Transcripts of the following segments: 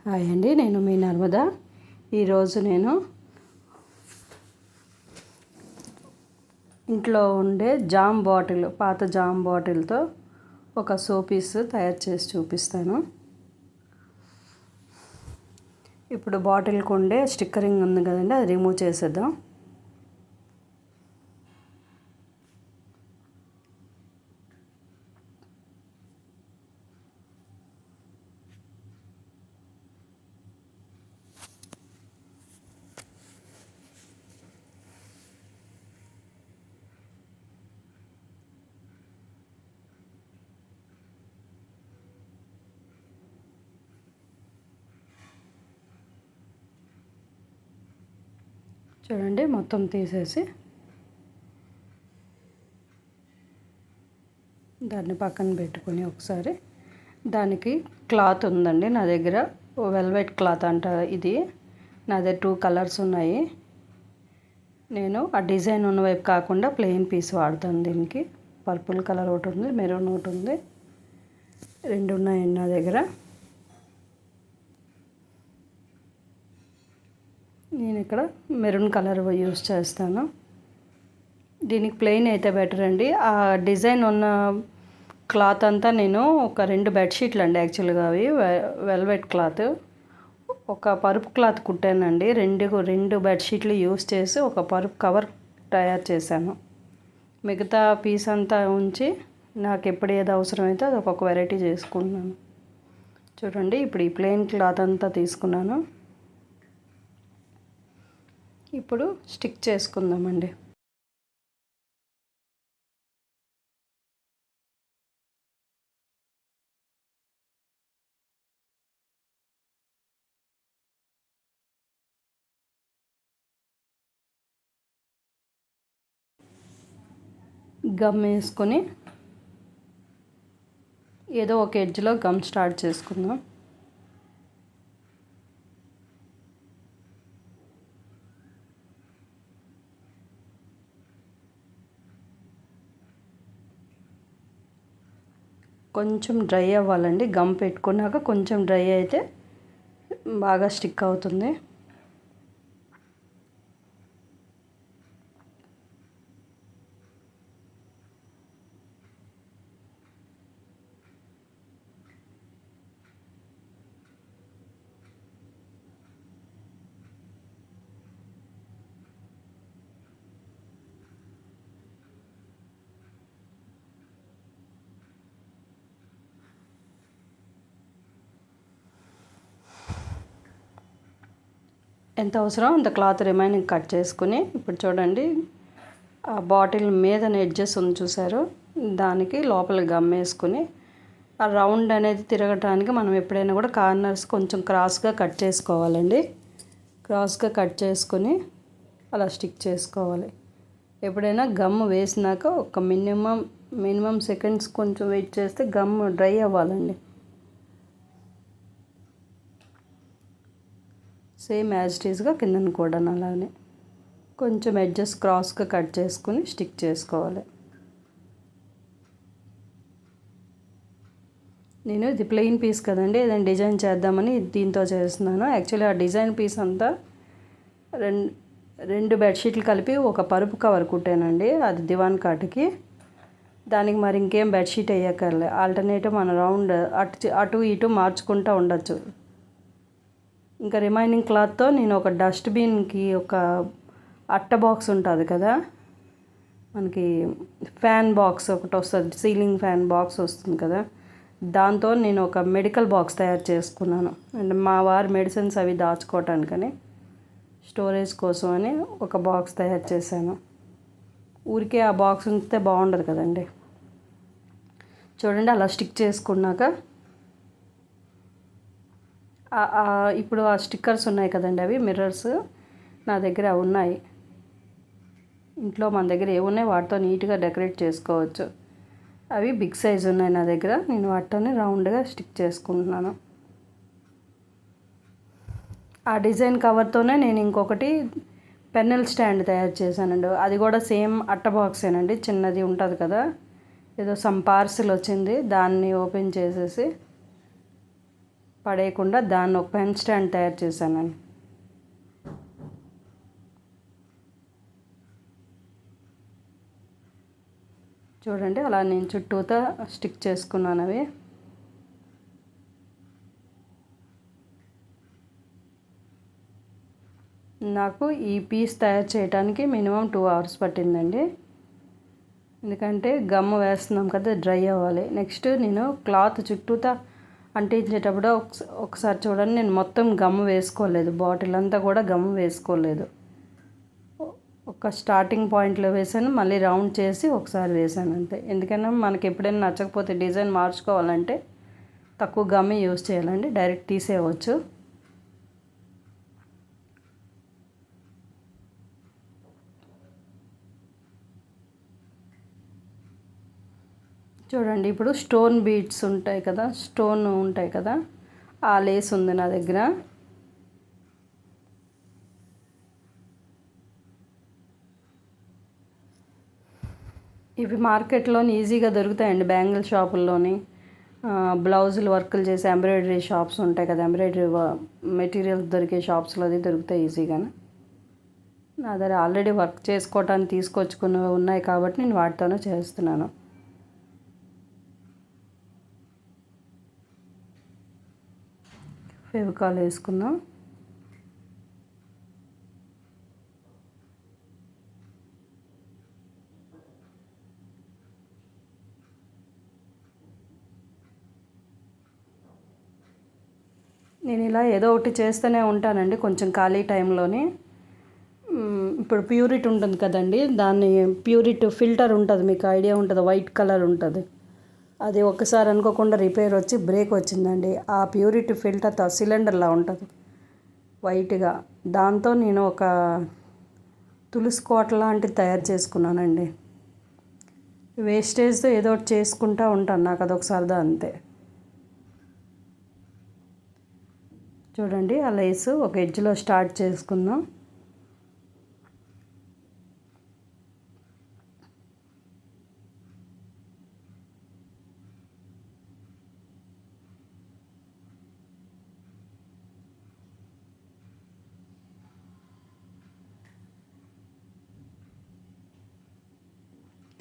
Hi అండి, నేను మీ నర్మదా. ఈరోజు నేను ఇంట్లో ఉండే జామ్ బాటిల్, పాత జామ్ బాటిల్తో ఒక సోపీస్ తయారు చేసి చూపిస్తాను. ఇప్పుడు బాటిల్కి ఉండే స్టిక్కరింగ్ ఉంది కదండి, అది రిమూవ్ చేసేద్దాం. చూడండి, మొత్తం తీసేసి దాన్ని పక్కన పెట్టుకొని ఒకసారి దానికి క్లాత్ ఉందండి నా దగ్గర, వెల్వెట్ క్లాత్ అంట. ఇది నా దగ్గర 2 కలర్స్ ఉన్నాయి. నేను ఆ డిజైన్ ఉన్న వైపు కాకుండా ప్లెయిన్ పీస్ వాడతాను. దీనికి పర్పుల్ కలర్ ఒకటి ఉంది, మెరూన్ ఒకటి ఉంది, 2 ఉన్నాయండి నా దగ్గర. నేను ఇక్కడ మెరూన్ కలర్ యూస్ చేస్తాను. దీనికి ప్లెయిన్ అయితే బెటర్ అండి. ఆ డిజైన్ ఉన్న క్లాత్ అంతా నేను ఒక 2 బెడ్షీట్లు అండి, యాక్చువల్గా అవి వెల్వెట్ క్లాత్. ఒక పరుపు క్లాత్ కుట్టానండి. రెండు బెడ్షీట్లు యూస్ చేసి ఒక పరుపు కవర్ తయారు చేశాను. మిగతా పీస్ అంతా ఉంచి నాకు ఎప్పుడు ఏది అవసరమైతే అది ఒక్కొక్క వెరైటీ చేసుకుంటున్నాను. చూడండి, ఇప్పుడు ఈ ప్లెయిన్ క్లాత్ అంతా తీసుకున్నాను. ఇప్పుడు స్టిక్ చేసుకుందామండి. గమ్ వేసుకొని ఏదో ఒక ఎడ్జ్లో గమ్ స్టార్ట్ చేసుకుందాం. కొంచెం డ్రై అవ్వాలండి. గమ్ పెట్టుకున్నాక కొంచెం డ్రై అయితే బాగా స్టిక్ అవుతుంది. ఎంత అవసరం అంత క్లాత్ రిమైనింగ్ కట్ చేసుకుని, ఇప్పుడు చూడండి ఆ బాటిల్ మీద ఎడ్జెస్ ఉంది చూసారు, దానికి లోపల గమ్ వేసుకుని ఆ రౌండ్ అనేది తిరగటానికి మనం ఎప్పుడైనా కూడా కార్నర్స్ కొంచెం క్రాస్గా కట్ చేసుకోవాలండి. క్రాస్గా కట్ చేసుకొని అలా స్టిక్ చేసుకోవాలి. ఎప్పుడైనా గమ్ వేసినాక ఒక మినిమం సెకండ్స్ కొంచెం వెయిట్ చేస్తే గమ్ డ్రై అవ్వాలండి. సేమ్ యాజ్ ఇట్ ఈస్గా కిందను కూడా అలానే కొంచెం ఎడ్జెస్ క్రాస్గా కట్ చేసుకుని స్టిక్ చేసుకోవాలి. నేను ఇది ప్లెయిన్ పీస్ కదండి, ఏదైనా డిజైన్ చేద్దామని దీంతో చేస్తున్నాను. యాక్చువల్లీ ఆ డిజైన్ పీస్ అంతా రెండు బెడ్షీట్లు కలిపి ఒక పరుపు కవర్ కుట్టానండి, అది దివాన్ కాటుకి. దానికి మరి ఇంకేం బెడ్షీట్ వేయక్కర్లే, ఆల్టర్నేటివ్ మన రౌండ్ అటు ఇటు మార్చుకుంటూ ఉండొచ్చు. ఇంకా రిమైనింగ్ క్లాత్తో నేను ఒక డస్ట్బిన్కి ఒక అట్ట బాక్స్ ఉంటుంది కదా, మనకి ఫ్యాన్ బాక్స్ ఒకటి వస్తుంది, సీలింగ్ ఫ్యాన్ బాక్స్ వస్తుంది కదా, దాంతో నేను ఒక మెడికల్ బాక్స్ తయారు చేసుకున్నాను. అండ్ మా వారి మెడిసిన్స్ అవి దాచుకోవటానికని, స్టోరేజ్ కోసం అని ఒక బాక్స్ తయారు చేశాను. ఊరికే ఆ బాక్స్ ఉంచితే బాగుండదు కదండి. చూడండి, అలా స్టిక్ చేసుకున్నాక ఇప్పుడు ఆ స్టిక్కర్స్ ఉన్నాయి కదండి, అవి మిర్రర్స్ నా దగ్గర ఉన్నాయి. ఇంట్లో మన దగ్గర ఏమున్నాయి వాటితో నీట్గా డెకరేట్ చేసుకోవచ్చు. అవి బిగ్ సైజ్ ఉన్నాయి నా దగ్గర, నేను వాటితోనే రౌండ్గా స్టిక్ చేసుకుంటున్నాను. ఆ డిజైన్ కవర్తోనే నేను ఇంకొకటి పెన్నెల్ స్టాండ్ తయారు చేశానండి. అది కూడా సేమ్ అట్ట బాక్సేనండి, చిన్నది ఉంటుంది కదా, ఏదో సమ్ పార్సిల్ వచ్చింది, దాన్ని ఓపెన్ చేసేసి పడేయకుండా దాన్ని ఒక పెన్ స్టాండ్ తయారు చేశాను. చూడండి అలా నేను చుట్టూతా స్టిక్ చేసుకున్నాను అవి. నాకు ఈ పీస్ తయారు చేయడానికి మినిమం 2 hours పట్టిందండి. ఎందుకంటే గమ్ వేస్తున్నాం కదా, డ్రై అవ్వాలి. నెక్స్ట్ నేను క్లాత్ చుట్టూతా అంటించేటప్పుడు ఒకసారి చూడండి, నేను మొత్తం గమ్ వేసుకోలేదు, బాటిల్ అంతా కూడా గమ్ వేసుకోలేదు. ఒక స్టార్టింగ్ పాయింట్లో వేసాను, మళ్ళీ రౌండ్ చేసి ఒకసారి వేసాను అంతే. ఎందుకంటే మనకి ఎప్పుడైనా నచ్చకపోతే డిజైన్ మార్చుకోవాలంటే తక్కువ గమ్ యూజ్ చేయాలండి, డైరెక్ట్ తీసేయవచ్చు. చూడండి ఇప్పుడు స్టోన్ బీడ్స్ ఉంటాయి కదా, స్టోన్ ఉంటాయి కదా, ఆ లేస్ ఉంది నా దగ్గర. ఇవి మార్కెట్లోని ఈజీగా దొరుకుతాయండి, బ్యాంగిల్ షాపుల్లోని. బ్లౌజులు వర్కులు చేసే ఎంబ్రాయిడరీ షాప్స్ ఉంటాయి కదా, ఎంబ్రాయిడరీ మెటీరియల్స్ దొరికే షాప్స్లో అది దొరుకుతాయి ఈజీగానే. నా దగ్గర ఆల్రెడీ వర్క్ చేసుకోవటానికి తీసుకొచ్చుకుని ఉన్నాయి కాబట్టి నేను వాటితోనే చేస్తున్నాను. ఫెవికాల్ వేసుకుందాం. నేను ఇలా ఏదో ఒకటి చేస్తూనే ఉంటానండి కొంచెం ఖాళీ టైంలోని. ఇప్పుడు ప్యూరిట్ ఉంటుంది కదండి, దాన్ని ప్యూరిట్ ఫిల్టర్ ఉంటుంది, మీకు ఐడియా ఉంటుంది, వైట్ కలర్ ఉంటుంది. అది ఒకసారి అనుకోకుండా రిపేర్ వచ్చి బ్రేక్ వచ్చిందండి. ఆ ప్యూరిటీ ఫిల్టర్తో సిలిండర్లా ఉంటుంది వైట్గా, దాంతో నేను ఒక తులసి కోట లాంటిది తయారు చేసుకున్నానండి. వేస్టేజ్తో ఏదో ఒకటి చేసుకుంటూ ఉంటాను, నాకు అదొక సరదా అంతే. చూడండి ఆ లేసు ఒక ఎడ్జ్లో స్టార్ట్ చేసుకుందాం.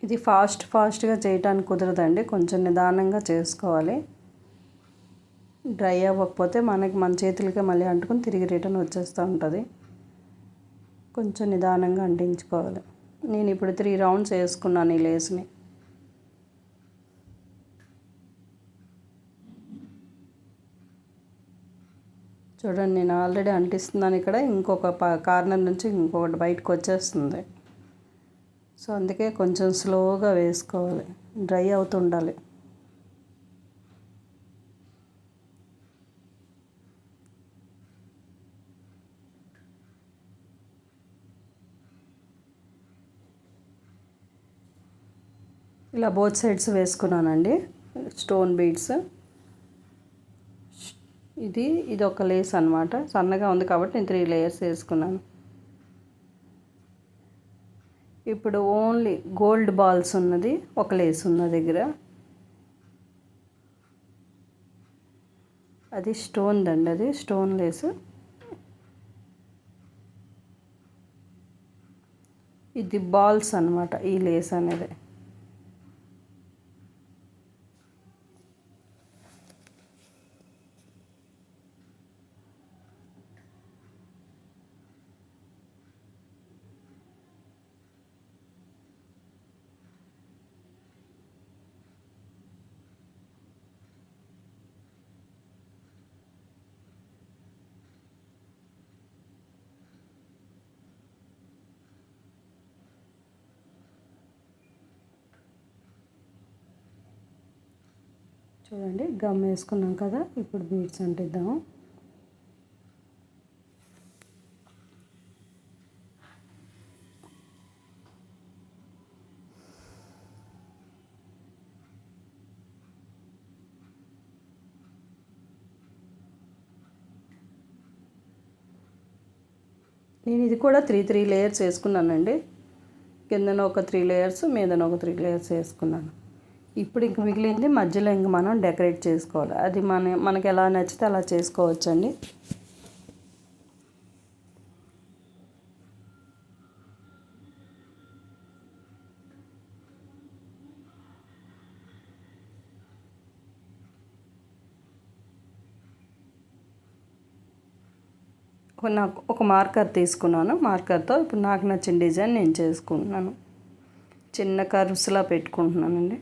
ఇది ఫాస్ట్గా చేయటానికి కుదరదండి, కొంచెం నిదానంగా చేసుకోవాలి. డ్రై అవ్వకపోతే మన చేతులకే మళ్ళీ అంటుకొని తిరిగి రిటర్న్ వచ్చేస్తూ ఉంటుంది. కొంచెం నిదానంగా అంటించుకోవాలి. నేను ఇప్పుడు 3 rounds వేసుకున్నాను ఈ లేస్ని. చూడండి నేను ఆల్రెడీ అంటిస్తున్నాను ఇక్కడ, ఇంకొక కార్నర్ నుంచి ఇంకొకటి బయటకు వచ్చేస్తుంది. సో అందుకే కొంచెం స్లోగా వేసుకోవాలి, డ్రై అవుతుండాలి. ఇలా బోత్ సైడ్స్ వేసుకున్నానండి స్టోన్ బీడ్స్. ఇది ఒక లేస్ అనమాట, సన్నగా ఉంది కాబట్టి నేను 3 layers వేసుకున్నాను. ఇప్పుడు ఓన్లీ గోల్డ్ బాల్స్ ఉన్నది ఒక లేస్ ఉన్న దగ్గర, అది స్టోన్ దండి, అది స్టోన్ లేసు. ఇది బాల్స్ అనమాట ఈ లేస్ అనేది. చూడండి గమ్ వేసుకున్నాం కదా, ఇప్పుడు బీడ్స్ అంటిద్దాము. నేను ఇది కూడా 3 layers వేసుకున్నానండి. కిందన ఒక 3 layers, మీదన ఒక 3 layers వేసుకున్నాను. ఇప్పుడు ఇంక మిగిలింది మధ్యలో ఇంక మనం డెకరేట్ చేసుకోవాలి. అది మనకి ఎలా నచ్చితే అలా చేసుకోవచ్చండి. నాకు ఒక మార్కర్ తీసుకున్నాను. మార్కర్తో ఇప్పుడు నాకు నచ్చిన డిజైన్ నేను చేసుకుంటున్నాను. చిన్న కర్వ్స్లా పెట్టుకుంటున్నానండి.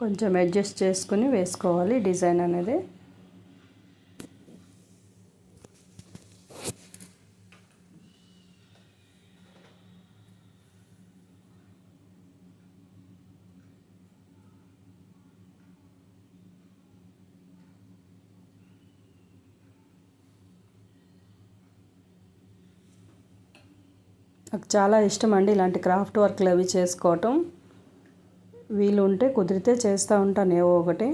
కొంచెం అడ్జస్ట్ చేసుకుని వేసుకోవాలి డిజైన్ అనేది. నాకు చాలా ఇష్టం అండి ఇలాంటి క్రాఫ్ట్ వర్క్లు అవి చేసుకోవటం. వీలు ఉంటే కుదిరితే చేస్తూ ఉంటాను ఏవో ఒకటి.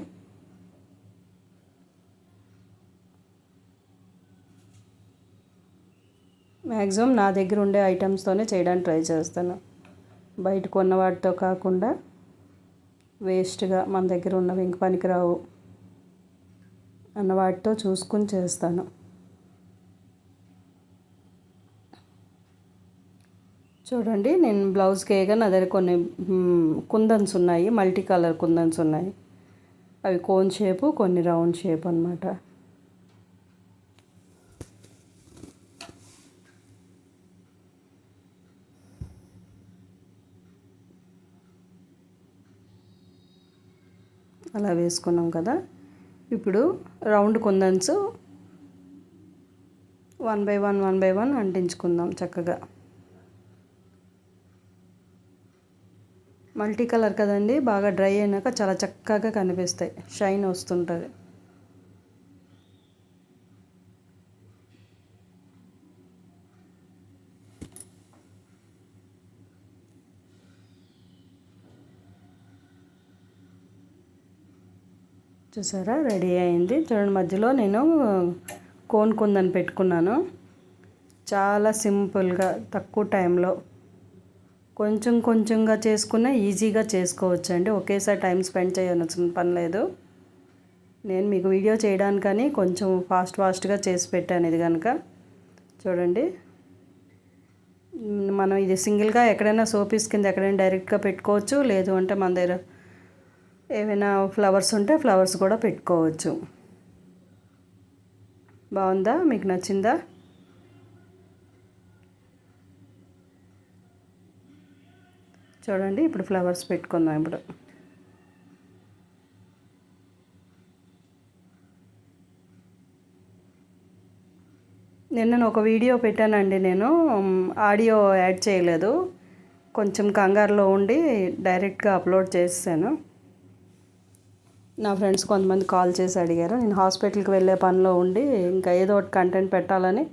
మ్యాక్సిమం నా దగ్గర ఉండే ఐటమ్స్తోనే చేయడానికి ట్రై చేస్తాను. బయట కొన్న వాటితో కాకుండా వేస్ట్గా మన దగ్గర ఉన్నవి ఇంక పనికిరావు అన్న వాటితో చూసుకుని చేస్తాను. చూడండి, నేను బ్లౌజ్కి వేయగా నా దగ్గర కొన్ని కుందన్స్ ఉన్నాయి, మల్టీ కలర్ కుందన్స్ ఉన్నాయి. అవి కోన్ షేపు, కొన్ని రౌండ్ షేప్ అన్నమాట. అలా వేసుకున్నాం కదా. ఇప్పుడు రౌండ్ కుందన్స్ 1 by 1 అంటించుకుందాం చక్కగా. మల్టీ కలర్ కదండి, బాగా డ్రై అయినాక చాలా చక్కగా కనిపిస్తాయి, షైన్ వస్తుంటుంది. చూసారా, రెడీ అయింది. చూడండి, మధ్యలో నేను కోన్ కుందని పెట్టుకున్నాను. చాలా సింపుల్గా తక్కువ టైంలో కొంచెం కొంచెంగా చేసుకున్న ఈజీగా చేసుకోవచ్చండి. ఒకేసారి టైం స్పెండ్ చేయాల్సిన పని లేదు. నేను మీకు వీడియో చేయడానికని కొంచెం ఫాస్ట్గా చేసి పెట్టాను. ఇది కనుక చూడండి, మనం ఇది సింగిల్గా ఎక్కడైనా షోపీస్ కింద ఎక్కడైనా డైరెక్ట్గా పెట్టుకోవచ్చు. లేదు అంటే మన దగ్గర ఏమైనా ఫ్లవర్స్ ఉంటే ఫ్లవర్స్ కూడా పెట్టుకోవచ్చు. బాగుందా? మీకు నచ్చిందా? చూడండి, ఇప్పుడు ఫ్లవర్స్ పెట్టుకుందాం. ఇప్పుడు నిన్న ఒక వీడియో పెట్టానండి, నేను ఆడియో యాడ్ చేయలేదు. కొంచెం కంగారులో ఉండి డైరెక్ట్గా అప్లోడ్ చేసాను. నా ఫ్రెండ్స్ కొంతమంది కాల్ చేసి అడిగారు. నేను హాస్పిటల్కి వెళ్ళే పనిలో ఉండి ఇంకా ఏదో ఒకటి కంటెంట్ పెట్టాలని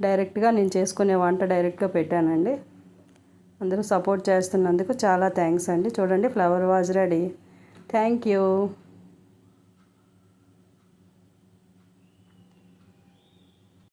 డైరెక్ట్గా నేను చేసుకునే వంట డైరెక్ట్గా పెట్టానండి. అందరూ సపోర్ట్ చేస్తున్నందుకు చాలా థ్యాంక్స్ అండి. చూడండి, flower vase ready. Thank you.